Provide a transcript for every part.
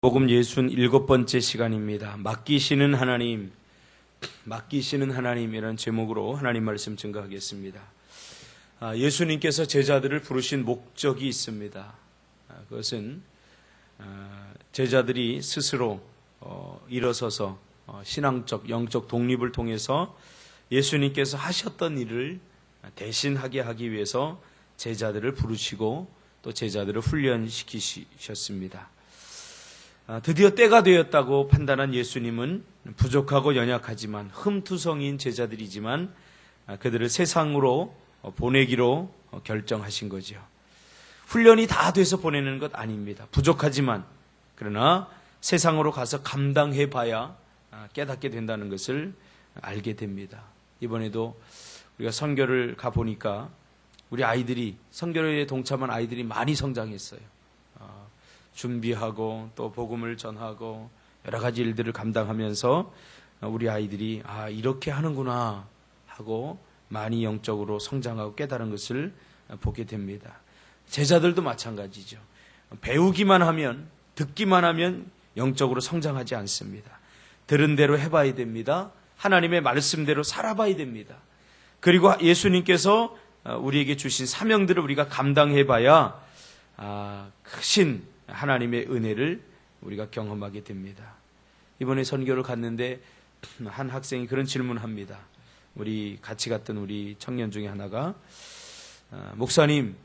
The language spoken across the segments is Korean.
복음 67번째 시간입니다. 맡기시는 하나님이라는 제목으로 하나님 말씀 증거하겠습니다. 예수님께서 제자들을 부르신 목적이 있습니다. 그것은 제자들이 스스로 일어서서 신앙적, 영적 독립을 통해서 예수님께서 하셨던 일을 대신하게 하기 위해서 제자들을 부르시고 또 제자들을 훈련시키셨습니다. 드디어 때가 되었다고 판단한 예수님은 부족하고 연약하지만 흠투성이인 제자들이지만 그들을 세상으로 보내기로 결정하신 거죠. 훈련이 다 돼서 보내는 것 아닙니다. 부족하지만 그러나 세상으로 가서 감당해봐야 깨닫게 된다는 것을 알게 됩니다. 이번에도 우리가 선교를 가보니까 우리 아이들이, 선교에 동참한 아이들이 많이 성장했어요. 준비하고 또 복음을 전하고 여러 가지 일들을 감당하면서 우리 아이들이 이렇게 하는구나 하고 많이 영적으로 성장하고 깨달은 것을 보게 됩니다. 제자들도 마찬가지죠. 배우기만 하면, 듣기만 하면 영적으로 성장하지 않습니다. 들은 대로 해봐야 됩니다. 하나님의 말씀대로 살아봐야 됩니다. 그리고 예수님께서 우리에게 주신 사명들을 우리가 감당해봐야 크신 하나님의 은혜를 우리가 경험하게 됩니다. 이번에 선교를 갔는데 한 학생이 그런 질문을 합니다. 우리 같이 갔던 우리 청년 중에 하나가 목사님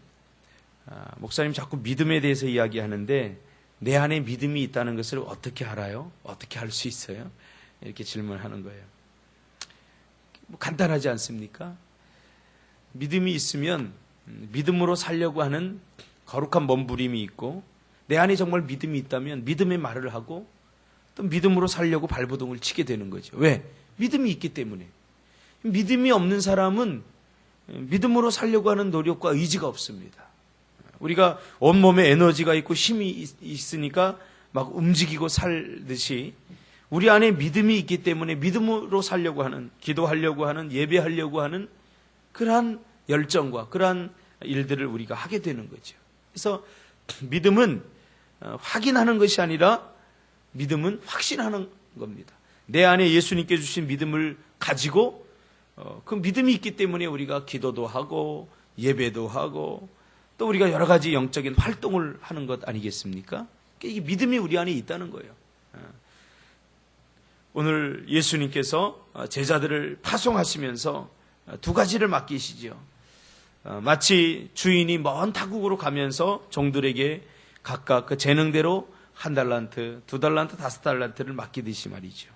자꾸 믿음에 대해서 이야기하는데 내 안에 믿음이 있다는 것을 어떻게 알아요? 어떻게 알 수 있어요? 이렇게 질문하는 거예요. 간단하지 않습니까? 믿음이 있으면 믿음으로 살려고 하는 거룩한 몸부림이 있고 내 안에 정말 믿음이 있다면 믿음의 말을 하고 또 믿음으로 살려고 발버둥을 치게 되는 거죠. 왜? 믿음이 있기 때문에. 믿음이 없는 사람은 믿음으로 살려고 하는 노력과 의지가 없습니다. 우리가 온몸에 에너지가 있고 힘이 있으니까 막 움직이고 살듯이 우리 안에 믿음이 있기 때문에 믿음으로 살려고 하는, 기도하려고 하는, 예배하려고 하는 그러한 열정과 그러한 일들을 우리가 하게 되는 거죠. 그래서 믿음은 확인하는 것이 아니라 믿음은 확신하는 겁니다. 내 안에 예수님께 주신 믿음을 가지고 그 믿음이 있기 때문에 우리가 기도도 하고 예배도 하고 또 우리가 여러 가지 영적인 활동을 하는 것 아니겠습니까? 이게 믿음이 우리 안에 있다는 거예요. 오늘 예수님께서 제자들을 파송하시면서 두 가지를 맡기시죠. 마치 주인이 먼 타국으로 가면서 종들에게 각각 그 재능대로 1달란트, 2달란트, 5달란트를 맡기듯이 말이죠.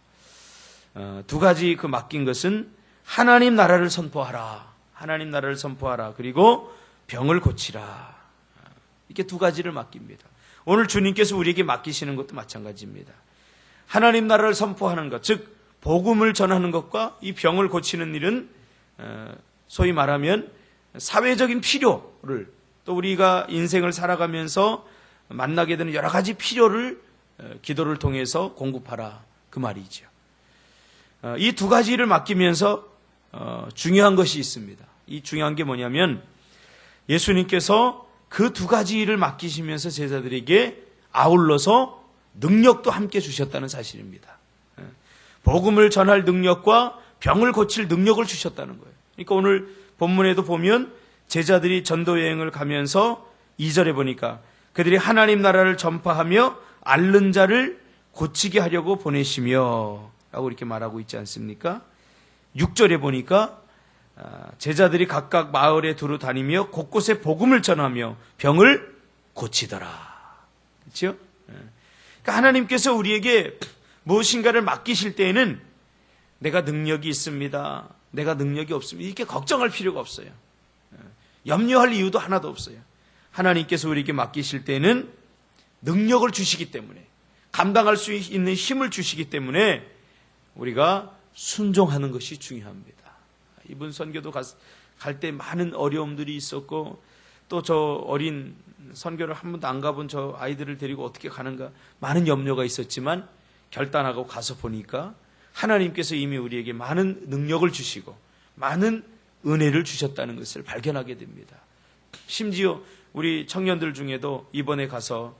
두 가지 그 맡긴 것은 하나님 나라를 선포하라. 하나님 나라를 선포하라. 그리고 병을 고치라. 이렇게 두 가지를 맡깁니다. 오늘 주님께서 우리에게 맡기시는 것도 마찬가지입니다. 하나님 나라를 선포하는 것, 즉 복음을 전하는 것과 이 병을 고치는 일은 소위 말하면 사회적인 필요를 또 우리가 인생을 살아가면서 만나게 되는 여러 가지 필요를 기도를 통해서 공급하라 그 말이죠. 이 두 가지를 맡기면서 중요한 것이 있습니다. 이 중요한 게 뭐냐면 예수님께서 그 두 가지를 맡기시면서 제자들에게 아울러서 능력도 함께 주셨다는 사실입니다. 복음을 전할 능력과 병을 고칠 능력을 주셨다는 거예요. 그러니까 오늘 본문에도 보면 제자들이 전도 여행을 가면서 2절에 보니까 그들이 하나님 나라를 전파하며 앓는 자를 고치게 하려고 보내시며 라고 이렇게 말하고 있지 않습니까? 6절에 보니까 제자들이 각각 마을에 두루 다니며 곳곳에 복음을 전하며 병을 고치더라. 그렇죠? 그러니까 하나님께서 우리에게 무엇인가를 맡기실 때에는 내가 능력이 있습니다. 내가 능력이 없습니다. 이렇게 걱정할 필요가 없어요. 염려할 이유도 하나도 없어요. 하나님께서 우리에게 맡기실 때는 능력을 주시기 때문에 감당할 수 있는 힘을 주시기 때문에 우리가 순종하는 것이 중요합니다. 이번 선교도 갈 때 많은 어려움들이 있었고 또 저 어린 선교를 한 번도 안 가본 저 아이들을 데리고 어떻게 가는가 많은 염려가 있었지만 결단하고 가서 보니까 하나님께서 이미 우리에게 많은 능력을 주시고 많은 은혜를 주셨다는 것을 발견하게 됩니다. 심지어 우리 청년들 중에도 이번에 가서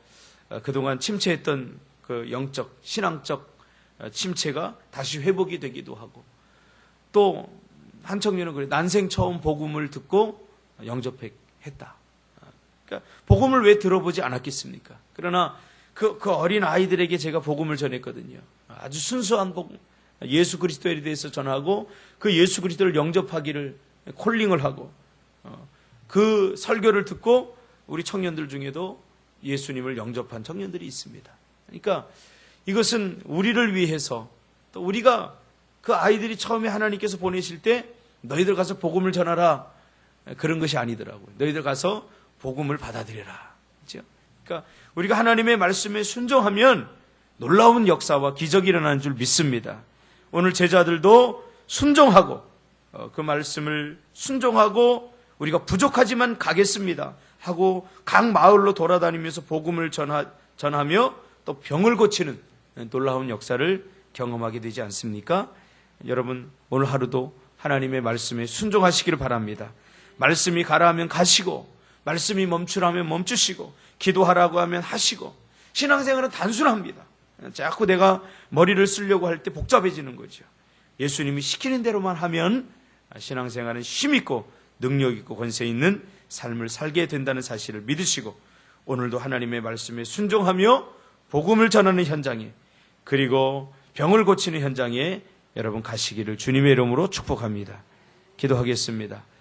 그동안 침체했던 그 영적, 신앙적 침체가 다시 회복이 되기도 하고, 또 한 청년은 그래, 난생 처음 복음을 듣고 영접했다. 그러니까 복음을 왜 들어보지 않았겠습니까? 그러나 그 어린 아이들에게 제가 복음을 전했거든요. 아주 순수한 복음, 예수 그리스도에 대해서 전하고 그 예수 그리스도를 영접하기를 콜링을 하고, 그 설교를 듣고 우리 청년들 중에도 예수님을 영접한 청년들이 있습니다. 그러니까 이것은 우리를 위해서, 또 우리가 그 아이들이 처음에 하나님께서 보내실 때 너희들 가서 복음을 전하라, 그런 것이 아니더라고요. 너희들 가서 복음을 받아들여라. 그렇죠? 그러니까 우리가 하나님의 말씀에 순종하면 놀라운 역사와 기적이 일어나는 줄 믿습니다. 오늘 제자들도 순종하고, 그 말씀을 순종하고 우리가 부족하지만 가겠습니다 하고 각 마을로 돌아다니면서 복음을 전하며 또 병을 고치는 놀라운 역사를 경험하게 되지 않습니까? 여러분, 오늘 하루도 하나님의 말씀에 순종하시기를 바랍니다. 말씀이 가라 하면 가시고, 말씀이 멈추라 하면 멈추시고, 기도하라고 하면 하시고. 신앙생활은 단순합니다. 자꾸 내가 머리를 쓰려고 할 때 복잡해지는 거죠. 예수님이 시키는 대로만 하면 신앙생활은 힘있고 능력있고 권세 있는 삶을 살게 된다는 사실을 믿으시고, 오늘도 하나님의 말씀에 순종하며 복음을 전하는 현장에, 그리고 병을 고치는 현장에 여러분 가시기를 주님의 이름으로 축복합니다. 기도하겠습니다.